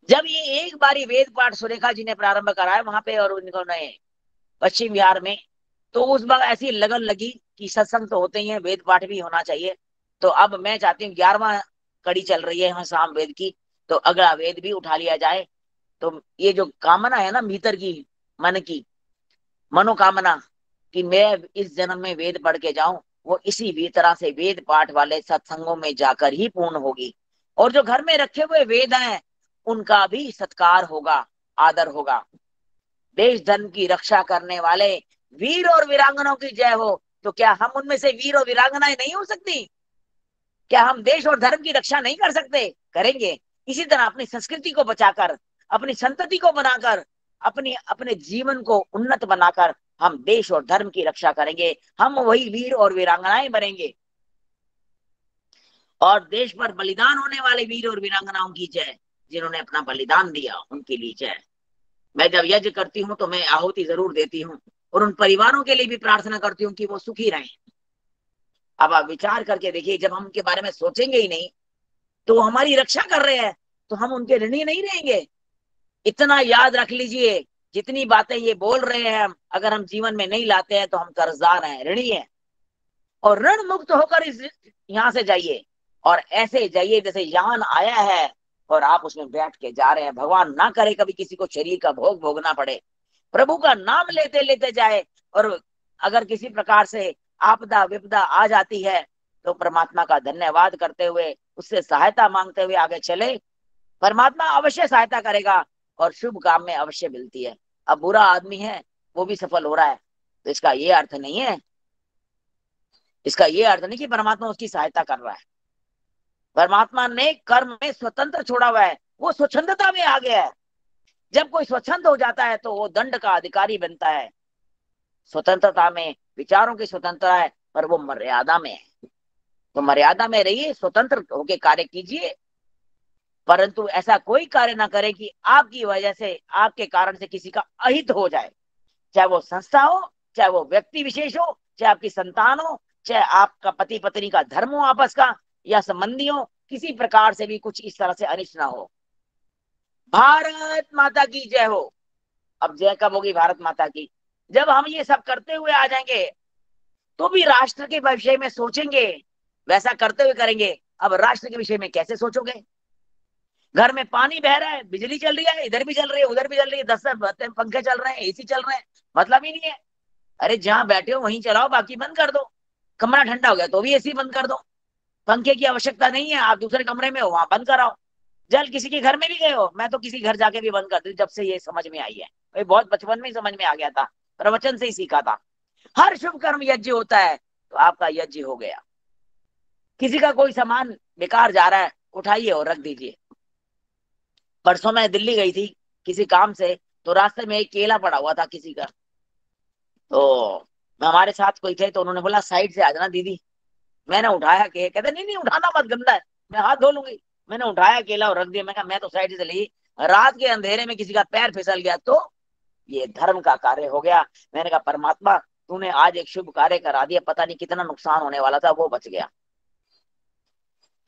जब ये एक बारी वेद पाठ सुरेखा जी ने प्रारंभ कराया वहां पे और उन्होंने पश्चिम बिहार में, तो उस बार ऐसी लगन लगी कि सत्संग तो होते ही है, वेद पाठ भी होना चाहिए। तो अब मैं चाहती हूँ 11वां कड़ी चल रही है यहाँ साम वेद की, तो अगला वेद भी उठा लिया जाए। तो ये जो कामना है ना भीतर की, मन की मनोकामना कि मैं इस जन्म में वेद पढ़ के जाऊं, वो इसी भी तरह से वेद पाठ वाले सत्संगों में जाकर ही पूर्ण होगी। और जो घर में रखे हुए वेद हैं उनका भी सत्कार होगा, आदर होगा। देश धर्म की रक्षा करने वाले वीर और वीरांगनाओं की जय हो। तो क्या हम उनमें से वीर और वीरांगनाएं नहीं हो सकती? क्या हम देश और धर्म की रक्षा नहीं कर सकते? करेंगे। इसी तरह अपनी संस्कृति को बचाकर, अपनी संतति को बनाकर, अपने जीवन को उन्नत बनाकर हम देश और धर्म की रक्षा करेंगे। हम वही वीर और वीरांगनाएं बनेंगे। और देश पर बलिदान होने वाले वीर और वीरांगनाओं की जय, जिन्होंने अपना बलिदान दिया, उनके लिए जय। मैं जब यज्ञ करती हूँ तो मैं आहुति जरूर देती हूँ और उन परिवारों के लिए भी प्रार्थना करती हूँ कि वो सुखी रहें। अब आप विचार करके देखिए, जब हम उनके बारे में सोचेंगे ही नहीं तो वो हमारी रक्षा कर रहे हैं, तो हम उनके ऋणी नहीं रहेंगे। इतना याद रख लीजिए, जितनी बातें ये बोल रहे हैं हम, अगर हम जीवन में नहीं लाते हैं तो हम कर्जदार हैं, ऋणी हैं। और ऋण मुक्त होकर इस यहाँ से जाइए, और ऐसे जाइए जैसे यान आया है और आप उसमें बैठ के जा रहे हैं। भगवान ना करे कभी किसी को शरीर का भोग भोगना पड़े, प्रभु का नाम लेते लेते जाए। और अगर किसी प्रकार से आपदा विपदा आ जाती है तो परमात्मा का धन्यवाद करते हुए, उससे सहायता मांगते हुए आगे चले। परमात्मा अवश्य सहायता करेगा और शुभ काम में अवश्य मिलती है। अब बुरा आदमी है वो भी सफल हो रहा है, तो इसका ये अर्थ नहीं है, इसका ये अर्थ नहीं कि परमात्मा उसकी सहायता कर रहा है। परमात्मा ने कर्म में स्वतंत्र छोड़ा हुआ है, वो स्वच्छंदता में आ गया है। जब कोई स्वच्छंद हो जाता है तो वो दंड का अधिकारी बनता है। स्वतंत्रता में विचारों की स्वतंत्रता है, पर वो मर्यादा में है। तो मर्यादा में रहिए, स्वतंत्र होकर कार्य कीजिए, परंतु ऐसा कोई कार्य ना करे कि आपकी वजह से, आपके कारण से किसी का अहित हो जाए। चाहे वो संस्था हो, चाहे वो व्यक्ति विशेष हो, चाहे आपकी संतान हो, चाहे आपका पति पत्नी का धर्म हो आपस का, या संबंधी हो, किसी प्रकार से भी कुछ इस तरह से अनिष्ट ना हो। भारत माता की जय हो। अब जय कब होगी भारत माता की? जब हम ये सब करते हुए आ जाएंगे तो भी राष्ट्र के विषय में सोचेंगे, वैसा करते हुए करेंगे। अब राष्ट्र के विषय में कैसे सोचोगे? घर में पानी बह रहा है, बिजली चल रही है, इधर भी चल रही है, उधर भी चल रही है, 10 पंखे चल रहे हैं, एसी चल रहे हैं, मतलब ही नहीं है। अरे जहां बैठे हो वहीं चलाओ, बाकी बंद कर दो। कमरा ठंडा हो गया तो भी एसी बंद कर दो। पंखे की आवश्यकता नहीं है, आप दूसरे कमरे में हो, वहां बंद कराओ। जल किसी के घर में भी गए हो, मैं तो किसी घर जाके भी बंद कर दी जब से ये समझ में आई है। ये बहुत बचपन में ही समझ में आ गया था, प्रवचन से ही सीखा था। हर शुभ कर्म यज्ञ होता है, तो आपका यज्ञ हो गया। किसी का कोई सामान बेकार जा रहा है, उठाइए और रख दीजिए। परसों मैं दिल्ली गई थी किसी काम से, तो रास्ते में एक केला पड़ा हुआ था किसी का, तो हमारे साथ कोई थे, तो उन्होंने बोला साइड से आ जाना दीदी। मैंने उठाया के, कहते नहीं नहीं उठाना मत, गंदा है, मैं हाथ धो लूंगी। मैंने उठाया केला और रख दिया। मैं कहा मैं तो साइड से ली, रात के अंधेरे में किसी का पैर फिसल गया तो ये धर्म का कार्य हो गया। मैंने कहा परमात्मा तूने आज एक शुभ कार्य करा दिया, पता नहीं कितना नुकसान होने वाला था, वो बच गया।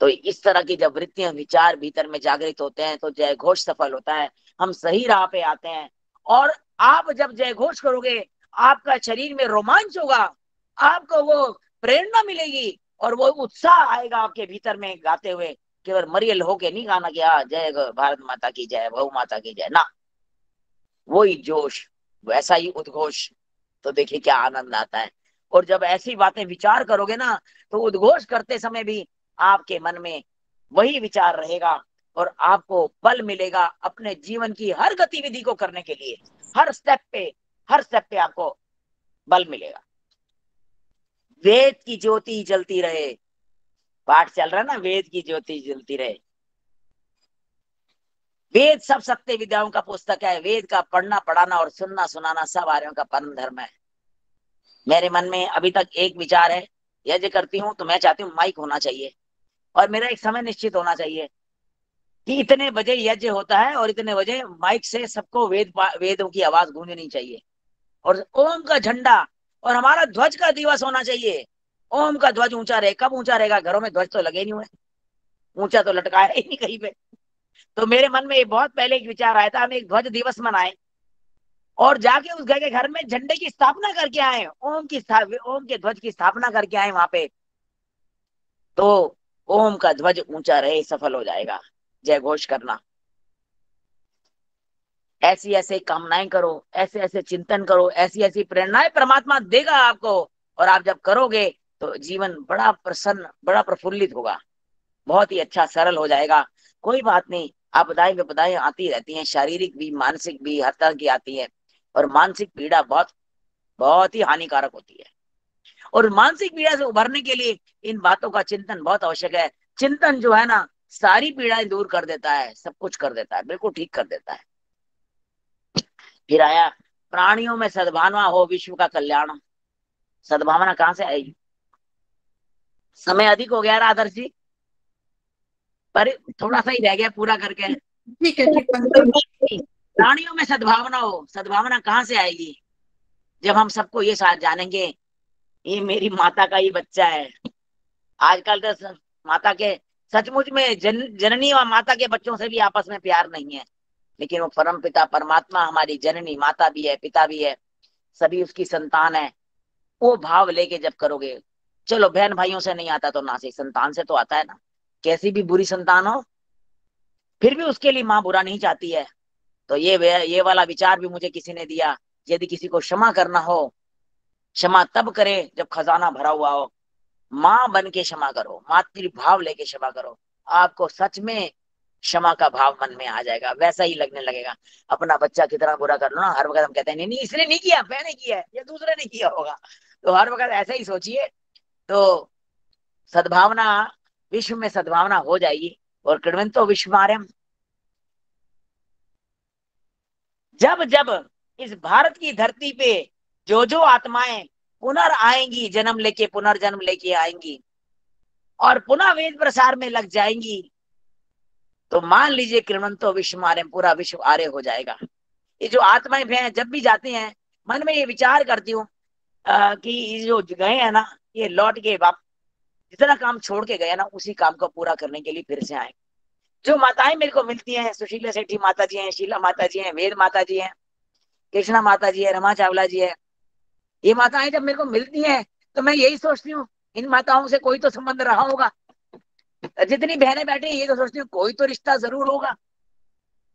तो इस तरह की जब वृत्तियां विचार भीतर में जागृत होते हैं तो जय घोष सफल होता है, हम सही राह पे आते हैं। और आप जब जय घोष करोगे, आपका शरीर में रोमांच होगा, आपको वो प्रेरणा मिलेगी और वो उत्साह आएगा आपके भीतर में गाते हुए। केवल मरियल होके नहीं गाना कि हाँ जय भारत माता की जय, गौ माता की जय, ना, वही जोश, वैसा ही उद्घोष, तो देखिए क्या आनंद आता है। और जब ऐसी बातें विचार करोगे ना, तो उद्घोष करते समय भी आपके मन में वही विचार रहेगा और आपको बल मिलेगा अपने जीवन की हर गतिविधि को करने के लिए। हर स्टेप पे आपको बल मिलेगा। वेद की ज्योति जलती रहे, पाठ चल रहा है ना, वेद की ज्योति जलती रहे। वेद सब सत्य विद्याओं का पुस्तक है। वेद का पढ़ना पढ़ाना और सुनना सुनाना सब आर्यों का परम धर्म है। मेरे मन में अभी तक एक विचार है, यज्ञ करती हूँ तो मैं चाहती हूँ माइक होना चाहिए और मेरा एक समय निश्चित होना चाहिए कि इतने बजे यज्ञ होता है और इतने बजे माइक से सबको वेदों की आवाज गूंजनी चाहिए और ओम का झंडा और हमारा ध्वज का दिवस होना चाहिए। ओम का ध्वज ऊंचा रहे। कब ऊंचा रहेगा? घरों में ध्वज तो लगे नहीं हुए, ऊंचा तो लटकाया ही नहीं कहीं पे। तो मेरे मन में बहुत पहले एक विचार आया था, हम एक ध्वज दिवस मनाएं और जाके उस घर के घर में झंडे की स्थापना करके आए, ओम के ध्वज की स्थापना करके आए वहां पे, तो ओम का ध्वज ऊंचा रहे, सफल हो जाएगा। जय घोष करना, ऐसी ऐसे कामनाएं करो, ऐसे ऐसे चिंतन करो, ऐसी ऐसी प्रेरणाएं परमात्मा देगा आपको। और आप जब करोगे तो जीवन बड़ा प्रसन्न, बड़ा प्रफुल्लित होगा, बहुत ही अच्छा सरल हो जाएगा। कोई बात नहीं, आपदाएं विपदाएं आती रहती हैं, शारीरिक भी मानसिक भी हर तरह की आती है। और मानसिक पीड़ा बहुत बहुत ही हानिकारक होती है। और मानसिक पीड़ा से उभरने के लिए इन बातों का चिंतन बहुत आवश्यक है। चिंतन जो है ना, सारी पीड़ाएं दूर कर देता है, सब कुछ कर देता है, बिल्कुल ठीक कर देता है। फिर आया, प्राणियों में सद्भावना हो विश्व का कल्याण। सद्भावना कहाँ से आएगी? समय अधिक हो गया आदर्श जी, पर थोड़ा सा ही रह गया पूरा करके। ठीक है, ठीक पंक्ति। प्राणियों में सद्भावना हो, सद्भावना कहाँ से आएगी? जब हम सबको ये साथ जानेंगे, ये मेरी माता का ही बच्चा है। आजकल तो माता के सचमुच में जननी और माता के बच्चों से भी आपस में प्यार नहीं है, लेकिन वो परम पिता परमात्मा हमारी जननी माता भी है, पिता भी है, सभी उसकी संतान है। वो भाव लेके जब करोगे, चलो बहन भाइयों से नहीं आता तो ना से संतान से तो आता है ना। कैसी भी बुरी संतान हो, फिर भी उसके लिए माँ बुरा नहीं चाहती है। तो ये वाला विचार भी मुझे किसी ने दिया, यदि किसी को क्षमा करना हो, क्षमा तब करे जब खजाना भरा हुआ हो। माँ बन के क्षमा करो, मातृ भाव लेके क्षमा करो, आपको सच में क्षमा का भाव मन में आ जाएगा, वैसा ही लगने लगेगा। अपना बच्चा कितना बुरा कर लो ना, हर वक्त हम कहते हैं नहीं नहीं इसने नहीं किया, मैंने किया है, या दूसरे ने किया होगा, तो हर वक्त ऐसा ही सोचिए। तो सद्भावना, विश्व में सद्भावना हो जाएगी। और कृण्वन्तो विश्वमार्यम, जब जब इस भारत की धरती पे जो आत्माएं आएंगी, जन्म लेके पुनर्जन्म लेके आएंगी और पुनः वेद प्रसार में लग जाएंगी, तो मान लीजिए कृण्वन्तो विश्वमार्यम, पूरा विश्व आर्य हो जाएगा। ये जो आत्माएं हैं जब भी जाती हैं, मन में ये विचार करती हूँ कि ये जो गए हैं ना, ये लौट के वापस जितना काम छोड़ के गए ना, उसी काम को पूरा करने के लिए फिर से आए। जो माताएं मेरे को मिलती हैं, सुशीला सेठी माता जी हैं, शीला माता जी हैं, वेद माता जी हैं, कृष्णा माता जी है, रमा चावला जी है, ये माताएं जब मेरे को मिलती हैं तो मैं यही सोचती हूँ इन माताओं से कोई तो संबंध रहा होगा। जितनी बहनें बैठी हैं ये तो सोचती हूँ कोई तो रिश्ता जरूर होगा,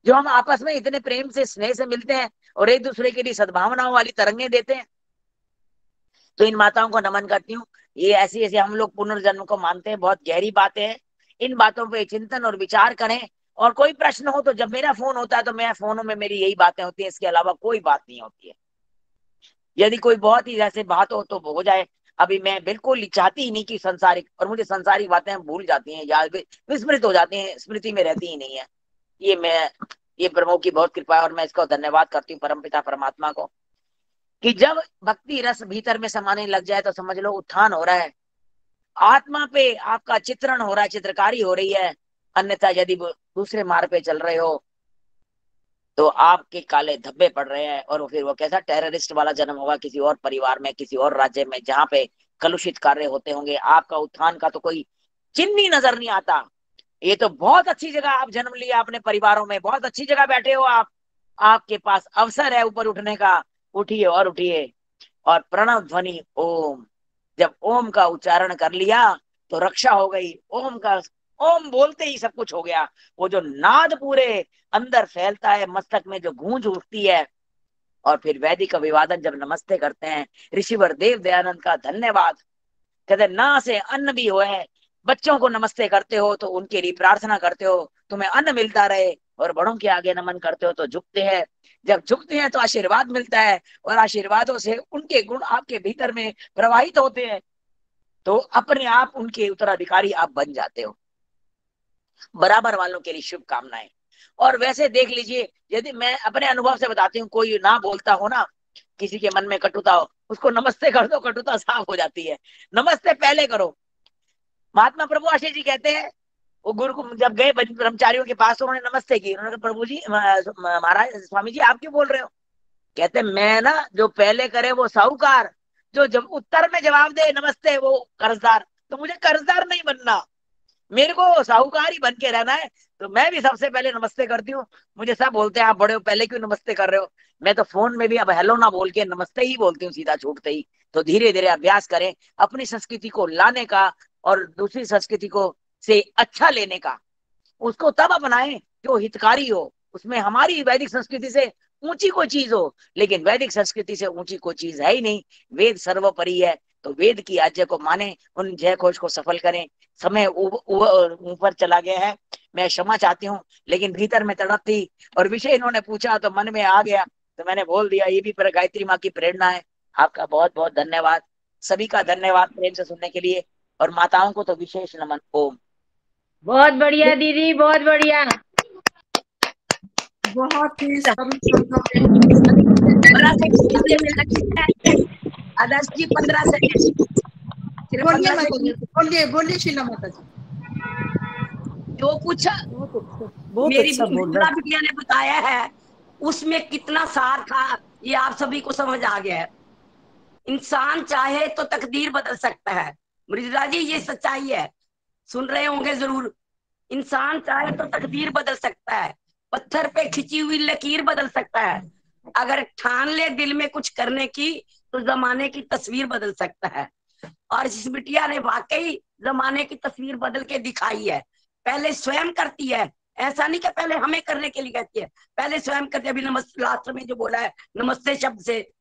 जो हम आपस में इतने प्रेम से स्नेह से मिलते हैं और एक दूसरे के लिए सद्भावनाओं वाली तरंगे देते हैं। तो इन माताओं को नमन करती हूँ। ये ऐसी हम लोग पुनर्जन्म को मानते हैं, बहुत गहरी बातें हैं। इन बातों पे चिंतन और विचार करें और कोई प्रश्न हो तो जब मेरा फोन होता है तो मैं फोनों में मेरी यही बातें होती है, इसके अलावा कोई बात नहीं होती है। यदि कोई बहुत ही जैसे बात हो तो हो जाए। अभी मैं बिल्कुल चाहती ही नहीं कि संसारिक, और मुझे संसारिक बातें भूल जाती हैं, याद विस्मृत हो जाती हैं, स्मृति में रहती ही नहीं है। ये प्रभु की बहुत कृपा है और मैं इसका धन्यवाद करती हूँ परमपिता परमात्मा को कि जब भक्ति रस भीतर में समाने लग जाए तो समझ लो उत्थान हो रहा है, आत्मा पे आपका चित्रण हो रहा है, चित्रकारी हो रही है। अन्यथा यदि दूसरे मार्ग पे चल रहे हो तो आपके काले धब्बे पड़ रहे हैं, और फिर वो कैसा टेररिस्ट वाला जन्म होगा किसी और परिवार में, किसी और राज्य में, जहाँ पे कलुषित कार्य होते होंगे। आपका उत्थान का तो कोई चिन्ह ही नजर नहीं आता। ये तो बहुत अच्छी जगह आप जन्म लिया, अपने परिवारों में बहुत अच्छी जगह बैठे हो आप, आपके पास अवसर है ऊपर उठने का। उठिए और उठिए, और प्रणव ध्वनि ओम, जब ओम का उच्चारण कर लिया तो रक्षा हो गई। ओम बोलते ही सब कुछ हो गया। वो जो नाद पूरे अंदर फैलता है, मस्तक में जो गूंज उठती है, और फिर वैदिक अभिवादन जब नमस्ते करते हैं, ऋषिवर देव दयानंद का धन्यवाद कहते ना से अन्न भी हो है। बच्चों को नमस्ते करते हो तो उनके लिए प्रार्थना करते हो तुम्हें अन्न मिलता रहे, और बड़ों के आगे नमन करते हो तो झुकते हैं। जब झुकते हैं तो आशीर्वाद मिलता है, और आशीर्वादों से उनके गुण आपके भीतर में प्रवाहित होते हैं, तो अपने आप उनके उत्तराधिकारी आप बन जाते हो। बराबर वालों के लिए शुभकामनाएं। और वैसे देख लीजिए, यदि मैं अपने अनुभव से बताती हूँ, कोई ना बोलता हो ना, किसी के मन में कटुता हो, उसको नमस्ते कर दो, कटुता साफ हो जाती है। नमस्ते पहले करो। महात्मा प्रभु आशीष जी कहते हैं, वो गुरु को जब गए ब्रह्मचारियों के पास तो उन्होंने नमस्ते की। उन्होंने कहा प्रभु जी, महाराज, स्वामी जी आप क्यों बोल रहे हो? कहते मैं ना, जो पहले करे वो साहूकार, जो जब उत्तर में जवाब दे नमस्ते वो कर्जदार। तो मुझे कर्जदार नहीं बनना, मेरे को साहूकार ही बन के रहना है। तो मैं भी सबसे पहले नमस्ते करती हूँ। मुझे सब बोलते हैं आप बड़े हो, पहले क्यों नमस्ते कर रहे हो? मैं तो फोन में भी अब हेलो ना बोल के नमस्ते ही बोलती हूँ सीधा छूटते ही। तो धीरे धीरे अभ्यास करें अपनी संस्कृति को लाने का, और दूसरी संस्कृति को से अच्छा लेने का। उसको तब अपनाएं जो हितकारी हो, उसमें हमारी वैदिक संस्कृति से ऊंची कोई चीज हो। लेकिन वैदिक संस्कृति से ऊंची कोई चीज है ही नहीं, वेद सर्वोपरि है। तो वेद की आज्ञा को माने, उन जय घोष को सफल करें। समय ऊपर चला गया है, मैं क्षमा चाहती हूँ, लेकिन भीतर में तड़प थी और विषय इन्होंने पूछा तो मन में आ गया, तो मैंने बोल दिया। ये भी पर गायत्री माँ की प्रेरणा है। आपका बहुत बहुत धन्यवाद, सभी का धन्यवाद प्रेम से सुनने के लिए, और माताओं को तो विशेष नमन। ओम। बहुत बढ़िया दीदी, बहुत बढ़िया। बहुत ही सरल शब्दों में 15 सेकंड आदर्श जी, 15 सेकंड। बोलिए माता जी, बोलिए शीला माता जी। जो कुछ मेरी मिथिला बिटिया ने बताया है उसमें कितना सार था, ये आप सभी को समझ आ गया है। इंसान चाहे तो तकदीर बदल सकता है। मृदुला जी, ये सच्चाई है, सुन रहे होंगे जरूर। इंसान चाहे तो तकदीर बदल सकता है, पत्थर पे खिंची हुई लकीर बदल सकता है। अगर ठान ले दिल में कुछ करने की तो जमाने की तस्वीर बदल सकता है। और इस बिटिया ने वाकई जमाने की तस्वीर बदल के दिखाई है। पहले स्वयं करती है, ऐसा नहीं कि पहले हमें करने के लिए कहती है, पहले स्वयं करती है। अभी नमस्ते लास्ट में जो बोला है नमस्ते शब्द से,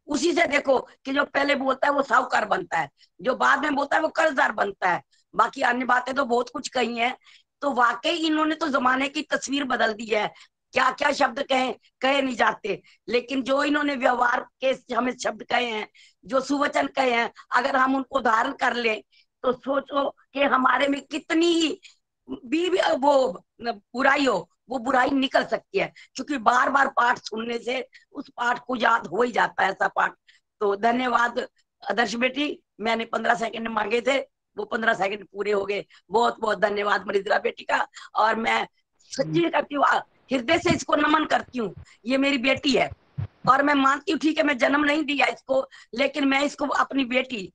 उसी से देखो कि जो पहले बोलता है वो साहूकार बनता है, जो बाद में बोलता है वो कर्जदार बनता है। बाकी अन्य बातें तो बहुत कुछ कही हैं। तो वाकई इन्होंने तो जमाने की तस्वीर बदल दी है। क्या क्या शब्द कहे नहीं जाते, लेकिन जो इन्होंने व्यवहार के हमें शब्द कहे हैं, जो सुवचन कहे हैं, अगर हम उनको धारण कर लें तो सोचो कि हमारे में कितनी भी वो बुराई हो, वो बुराई निकल सकती है। क्योंकि बार बार पाठ सुनने से उस पाठ को याद हो ही जाता है, ऐसा पाठ। तो धन्यवाद आदर्श बेटी, मैंने 15 सेकंड मांगे थे, वो 15 सेकंड पूरे हो गए। बहुत बहुत धन्यवाद मृदुला बेटी का। और मैं सच्ची करती हूँ, हृदय से इसको नमन करती हूँ। ये मेरी बेटी है और मैं मानती हूँ, ठीक है मैं जन्म नहीं दिया इसको, लेकिन मैं इसको अपनी बेटी,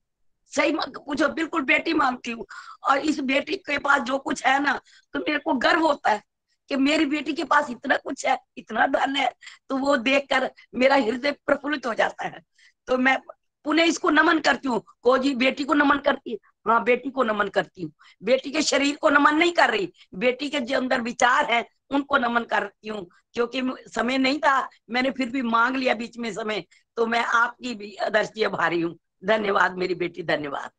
सही पूछो, बिल्कुल बेटी मानती हूँ। और इस बेटी के पास जो कुछ है ना, तो मेरे को गर्व होता है कि मेरी बेटी के पास इतना कुछ है, इतना धन है। तो वो देखकर मेरा हृदय प्रफुल्लित हो जाता है। तो मैं पुनः इसको नमन करती हूँ। को जी बेटी को नमन करती है? हाँ, बेटी को नमन करती हूँ। बेटी के शरीर को नमन नहीं कर रही, बेटी के जो अंदर विचार है उनको नमन करती हूँ। क्योंकि समय नहीं था, मैंने फिर भी मांग लिया बीच में समय। तो मैं आपकी भी आदर्श जी आभारी हूँ। धन्यवाद मेरी बेटी, धन्यवाद।